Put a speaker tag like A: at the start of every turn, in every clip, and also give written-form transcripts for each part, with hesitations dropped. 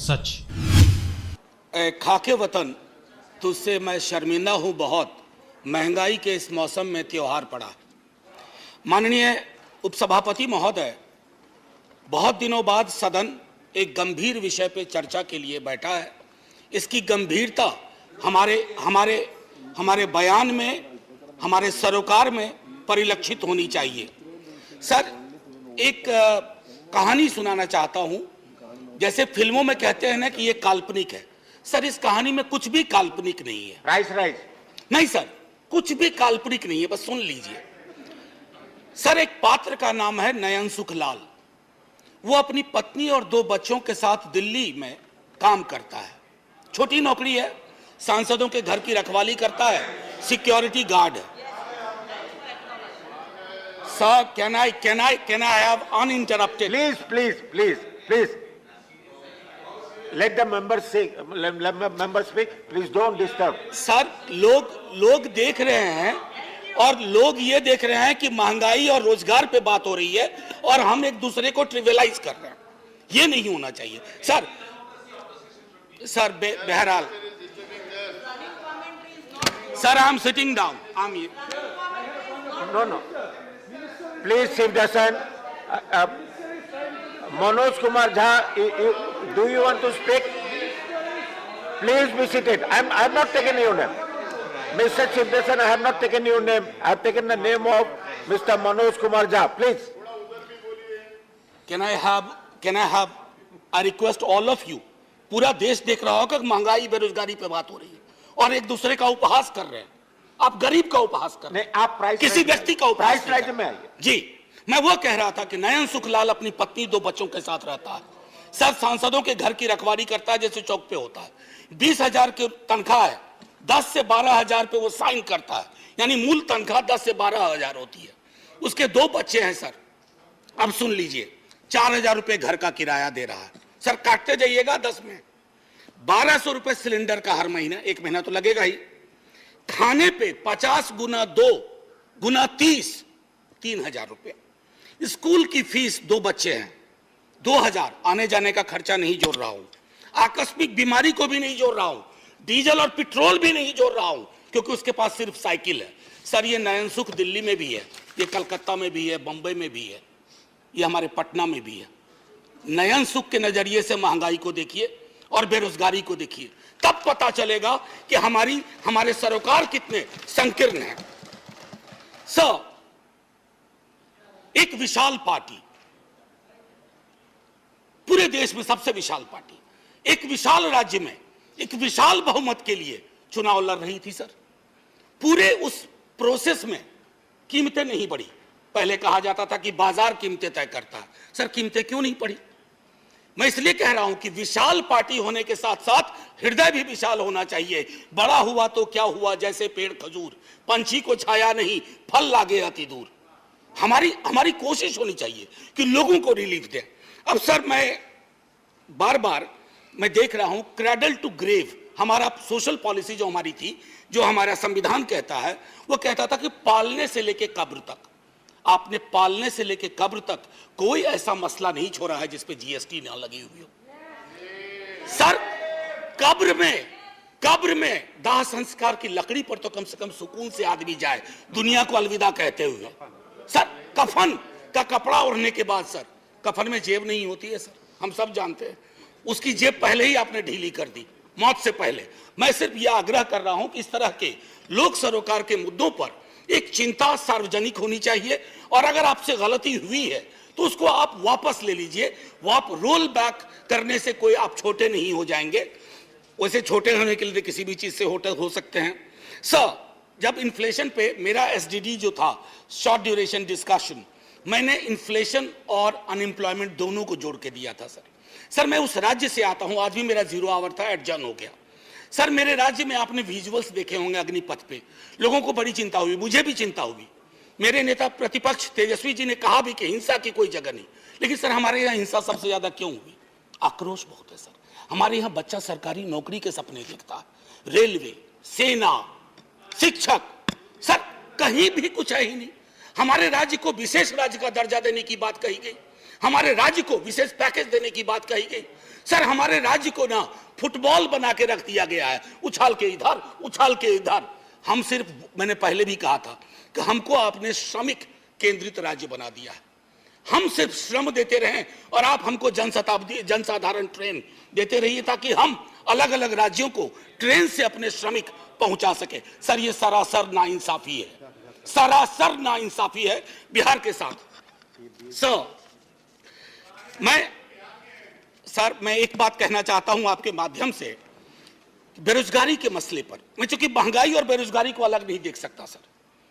A: सच।
B: खाके वतन तुझसे मैं शर्मिंदा हूं बहुत, महंगाई के इस मौसम में त्योहार पड़ा। माननीय उपसभापति महोदय, बहुत दिनों बाद सदन एक गंभीर विषय पे चर्चा के लिए बैठा है। इसकी गंभीरता हमारे बयान में, हमारे सरोकार में परिलक्षित होनी चाहिए। सर, एक कहानी सुनाना चाहता हूं। जैसे फिल्मों में कहते हैं ना कि ये काल्पनिक है, सर इस कहानी में कुछ भी काल्पनिक नहीं है।
C: राइस
B: नहीं सर, कुछ भी काल्पनिक नहीं है, बस सुन लीजिए। सर, एक पात्र का नाम है नयन सुखलाल। वो अपनी पत्नी और 2 बच्चों के साथ दिल्ली में काम करता है। छोटी नौकरी है, सांसदों के घर की रखवाली करता है, सिक्योरिटी गार्ड है। Sir, can I have uninterrupted?
C: Please. Let the members speak. Please don't disturb.
B: Sir, लोग देख रहे हैं और लोग ये देख रहे हैं कि महंगाई और रोजगार पे बात हो रही है और हम एक दूसरे को ट्रिवियलाइज कर रहे हैं। ये नहीं होना चाहिए सर। बहरहाल sir, I am sitting down.
C: No. Please sit down. Manoj Kumar Jha, do you want to speak? Please be seated. I have not taken your name. Mr. Shivdasan, I have not taken your name. I have taken the name of Mr. Manoj Kumar Jha. Please.
B: Can I have I request all of you, पूरा देश देख रहा होगा कि महंगाई बेरोजगारी पे बात हो रही है और एक दूसरे का उपहास कर रहे हैं। आप गरीब का उपहास कर रहे हैं।
C: आप प्राइस
B: किसी व्यक्ति का उपहास
C: प्राइस में आइए।
B: जी, मैं वो कह रहा था कि नयन सुखलाल अपनी पत्नी 2 बच्चों के साथ रहता है। सर, सांसदों के घर की रखवाली करता है जैसे चौक पे होता है। 20,000 की तनख्वाह है, 10 से 12,000 पे वो साइन करता है, यानी मूल तनख्वाह 10 से 12,000 होती है। उसके 2 बच्चे हैं सर। अब सुन लीजिए, 4,000 रुपए घर का किराया दे रहा है। सर, काटते जाइएगा 10 में 1,200 रुपए सिलेंडर का हर महीना, 1 महीना तो लगेगा ही। खाने पे 50 गुना 2 गुना 30, 3,000 रुपए। स्कूल की फीस, 2 बच्चे हैं, 2,000। आने जाने का खर्चा नहीं जोड़ रहा हूं, आकस्मिक बीमारी को भी नहीं जोड़ रहा हूं, डीजल और पेट्रोल भी नहीं जोड़ रहा हूं, क्योंकि उसके पास सिर्फ साइकिल है। सर, ये नयन सुख दिल्ली में भी है, ये कलकत्ता में भी है, बंबई में भी है, ये हमारे पटना में भी है। नयन सुख के नजरिए से महंगाई को देखिए और बेरोजगारी को देखिए, तब पता चलेगा कि हमारे सरोकार कितने संकीर्ण हैं। सर, एक विशाल पार्टी, पूरे देश में सबसे विशाल पार्टी, एक विशाल राज्य में एक विशाल बहुमत के लिए चुनाव लड़ रही थी। सर, पूरे उस प्रोसेस में कीमतें नहीं बढ़ी। पहले कहा जाता था कि बाजार कीमतें तय करता है। सर, कीमतें क्यों नहीं बढ़ी? मैं इसलिए कह रहा हूं कि विशाल पार्टी होने के साथ साथ हृदय भी विशाल होना चाहिए। बड़ा हुआ तो क्या हुआ, जैसे पेड़ खजूर, पंछी को छाया नहीं, फल लागे अति दूर। हमारी कोशिश होनी चाहिए कि लोगों को रिलीफ दें। अब सर, मैं बार मैं देख रहा हूं, क्रैडल टू ग्रेव हमारा सोशल पॉलिसी जो हमारी थी, जो हमारा संविधान कहता है, वो कहता था कि पालने से लेके कब्र तक, आपने पालने से लेके कब्र तक कोई ऐसा मसला नहीं छोड़ा है जिसपे जीएसटी ना लगी हुई हो। सर, कब्र में दाह संस्कार की लकड़ी पर तो कम से कम सुकून से आदमी जाए, दुनिया को अलविदा कहते हुए। सर, कफन का कपड़ा ओढ़ने के बाद सर, कफन में जेब नहीं होती है। सर, हम सब जानते हैं, उसकी जेब पहले ही आपने ढीली कर दी मौत से पहले। मैं सिर्फ यह आग्रह कर रहा हूं कि इस तरह के लोक सरोकार के मुद्दों पर एक चिंता सार्वजनिक होनी चाहिए, और अगर आपसे गलती हुई है तो उसको आप वापस ले लीजिए। वो आप रोल बैक करने से कोई आप छोटे नहीं हो जाएंगे। वैसे छोटे होने के लिए किसी भी चीज से हो सकते हैं। सर, जब इन्फ्लेशन पे मेरा एसडीडी जो था, शॉर्ट ड्यूरेशन डिस्कशन, मैंने इन्फ्लेशन और अनएम्प्लॉयमेंट दोनों को जोड़ के दिया था। सर, मैं उस राज्य से आता हूं, आज भी मेरा 0 आवर था, एडजर्न हो गया। सर, मेरे राज्य में आपने विजुअल्स देखे होंगे अग्निपथ पे, लोगों को बड़ी चिंता हुई, मुझे भी चिंता हुई। मेरे नेता प्रतिपक्ष तेजस्वी जी ने कहा भी कि हिंसा की कोई जगह नहीं, लेकिन सर हमारे यहाँ हिंसा सबसे ज्यादा क्यों हुई? आक्रोश बहुत है सर। हमारे यहाँ बच्चा सरकारी नौकरी के सपने देखता है, रेलवे, सेना, शिक्षक, सर कहीं भी कुछ है ही नहीं। हमारे राज्य को विशेष राज्य का दर्जा देने की बात कही गई, हमारे राज्य को विशेष पैकेज देने की बात कही गई। सर हमारे राज्य को ना फुटबॉल बना के रख दिया गया है, उछाल के इधर उछाल के इधर। हम सिर्फ, मैंने पहले भी कहा था कि हमको आपने श्रमिक केंद्रित राज्य बना दिया है। हम सिर्फ श्रम देते रहें और आप हमको जनसाधारण ट्रेन देते रहिए ताकि हम अलग अलग राज्यों को ट्रेन से अपने श्रमिक पहुंचा सके। सर ये सरासर नाइंसाफी है, सरासर नाइंसाफी है बिहार के साथ। सर मैं एक बात कहना चाहता हूं आपके माध्यम से, बेरोजगारी के मसले पर। मैं चूंकि महंगाई और बेरोजगारी को अलग नहीं देख सकता सर,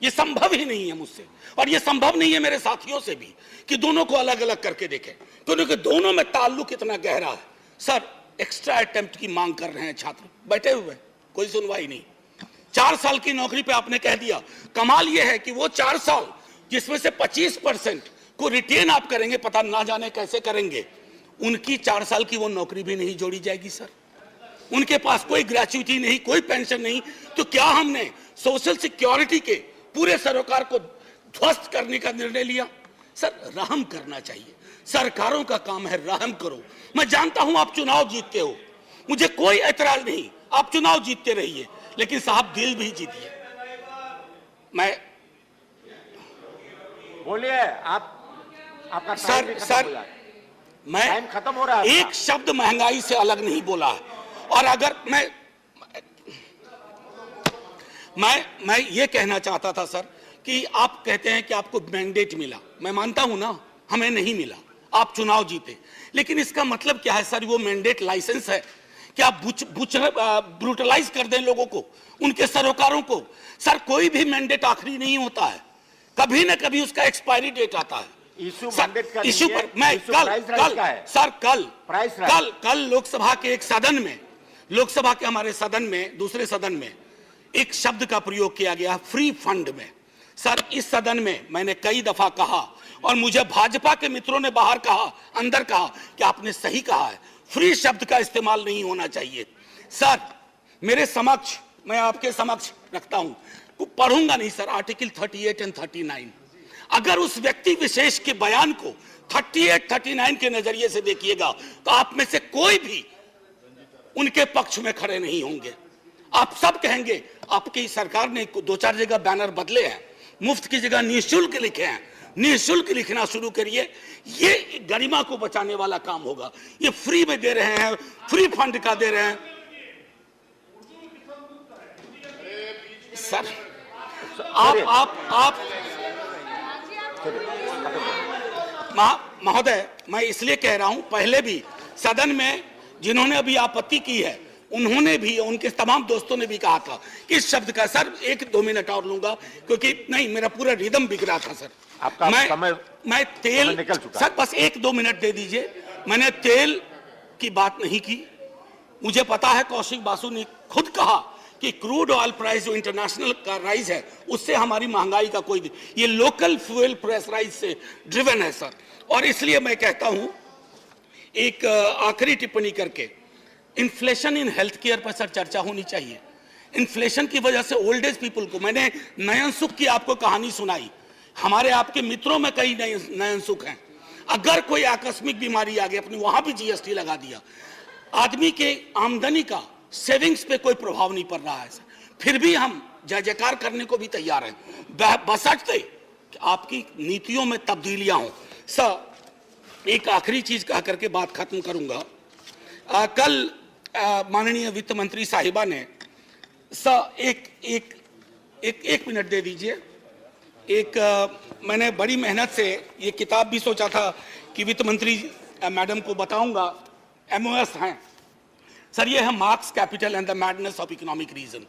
B: ये संभव ही नहीं है मुझसे, और ये संभव नहीं है मेरे साथियों से भी कि दोनों को अलग अलग करके देखें, क्योंकि दोनों में ताल्लुक इतना गहरा है। सर एक्स्ट्रा अटेम्प्ट की मांग कर रहे हैं छात्र, बैठे हुए, कोई सुनवाई नहीं। 4 साल की नौकरी पे आपने कह दिया। कमाल यह है कि वो 4 साल जिसमें से 25% को रिटेन आप करेंगे, पता ना जाने कैसे करेंगे, उनकी 4 साल की वो नौकरी भी नहीं जोड़ी जाएगी सर। उनके पास कोई ग्रेच्युटी नहीं, कोई पेंशन नहीं। तो क्या हमने सोशल सिक्योरिटी के पूरे सरोकार को ध्वस्त करने का निर्णय लिया? सर रहम करना चाहिए, सरकारों का काम है, रहम करो। मैं जानता हूं आप चुनाव जीतते हो, मुझे कोई ऐतराज नहीं, आप चुनाव जीतते रहिए, लेकिन साहब दिल भी जीतिए। मैं
C: बोलिए, आपका टाइम भी खत्म हो जाए।
B: मैं
C: टाइम खत्म हो रहा है।
B: एक शब्द महंगाई से अलग नहीं बोला है। और अगर मैं ये कहना चाहता था सर कि आप कहते हैं कि आपको मैंडेट मिला, मैं मानता हूं ना, हमें नहीं मिला, आप चुनाव जीते, लेकिन इसका मतलब क्या है सर? वो मैंडेट लाइसेंस है कि आप ब्रूटलाइज कर दें लोगों को, उनके सरोकारों को? सर कोई भी मैंडेट आखिरी नहीं होता है, कभी ना कभी उसका एक्सपायरी डेट आता है।
C: इशू मैंडेट का
B: इशू पर मैं कल लोकसभा के एक सदन में, लोकसभा के हमारे सदन में, दूसरे सदन में एक शब्द का प्रयोग किया गया, फ्री फंड में। सर इस सदन में मैंने कई दफा कहा, और मुझे भाजपा के मित्रों ने बाहर कहा, अंदर कहा कि आपने सही कहा है, फ्री शब्द का इस्तेमाल नहीं होना चाहिए। सर मेरे समक्ष, मैं आपके समक्ष रखता हूं, पढ़ूंगा नहीं सर, आर्टिकल 38 और 39। अगर उस व्यक्ति विशेष के बयान को 38, 39 के नजरिए से देखिएगा तो आप में से कोई भी उनके पक्ष में खड़े नहीं होंगे। आप सब कहेंगे आपकी सरकार ने 2-4 जगह बैनर बदले हैं, मुफ्त की जगह निःशुल्क लिखे हैं, निःशुल्क लिखना शुरू करिए, ये गरिमा को बचाने वाला काम होगा। ये फ्री में दे रहे हैं, फ्री फंड का दे रहे हैं सर। आप महोदय, मैं इसलिए कह रहा हूं, पहले भी सदन में जिन्होंने अभी आपत्ति की है, उन्होंने भी, उनके तमाम दोस्तों ने भी कहा था कि इस शब्द का, सर 1-2 मिनट और लूंगा क्योंकि नहीं, मेरा पूरा रिदम बिक रहा था सर।
C: आपका
B: मैं तेल
C: निकल चुका
B: सर, बस 1-2 मिनट दे दीजिए। मैंने तेल की बात नहीं की। मुझे पता है कौशिक बासु ने खुद कहा कि क्रूड ऑयल प्राइस जो इंटरनेशनल का राइज है, उससे हमारी महंगाई का कोई, ये लोकल फ्यूल प्राइस राइज से ड्रिवन है सर। और इसलिए मैं कहता हूं, एक आखिरी टिप्पणी करके, इन्फ्लेशन इन हेल्थ केयर पर सर चर्चा होनी चाहिए। इन्फ्लेशन की वजह से ओल्ड एज पीपल को, मैंने नयन सुख की आपको कहानी सुनाई, हमारे आपके मित्रों में कई नयन सुख हैं। अगर कोई आकस्मिक बीमारी आ गई, अपनी वहां भी जीएसटी लगा दिया, आदमी के आमदनी का सेविंग्स पे कोई प्रभाव नहीं पड़ रहा है, फिर भी हम जय जयकार करने को भी तैयार हैं, बशर्ते कि आपकी नीतियों में तब्दीलियां हों। सर एक आखिरी चीज कह करके बात खत्म करूंगा। कल माननीय वित्त मंत्री साहिबा ने, सर एक मिनट दे दीजिए। मैंने बड़ी मेहनत से ये किताब भी सोचा था कि वित्त मंत्री मैडम को बताऊंगा, MOS हैं सर, ये है Marx capital and the madness of economic reason.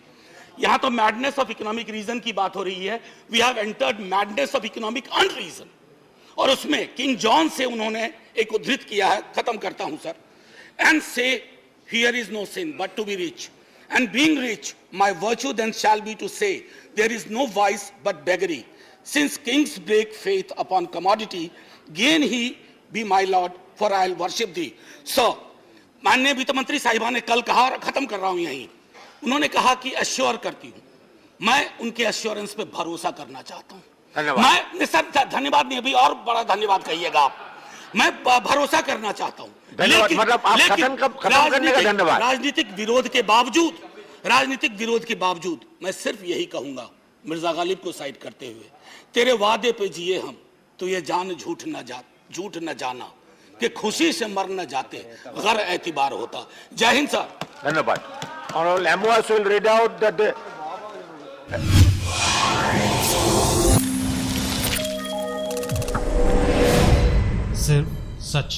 B: यहां तो मैडनेस ऑफ इकोनॉमिक रीजन की बात हो रही है, we have entered madness of economic unreason. और उसमें किंग जॉन से उन्होंने एक उद्धृत किया है, खत्म करता हूं sir. And say here is no sin but to be rich, and being rich my virtue then shall be to say there is no vice but beggary, since kings break faith upon commodity, gain he be my lord for I will worship thee. सो माननीय वित्त मंत्री साहिबा ने कल कहा, और खत्म कर रहा हूं यहीं, उन्होंने कहा कि अश्योर करती हूं, मैं उनके अश्योरेंस पे भरोसा करना चाहता हूं। मैं सर धन्यवाद नहीं, अभी और बड़ा धन्यवाद कहिएगा आप। मैं भरोसा करना चाहता हूं।
C: धन्यवाद। मतलब आप खत्म करने का धन्यवाद।
B: राजनीतिक विरोध के बावजूद मैं सिर्फ यही कहूंगा, मिर्जा गालिब को साइड करते हुए, तेरे वादे पे जिए हम, तो ये जान झूठ न जाना कि खुशी से मर न जाते गैर एतबार होता। जय हिंद सर।
C: धन्यवाद। Honorable MOS will read out the
A: सिर्फ सच।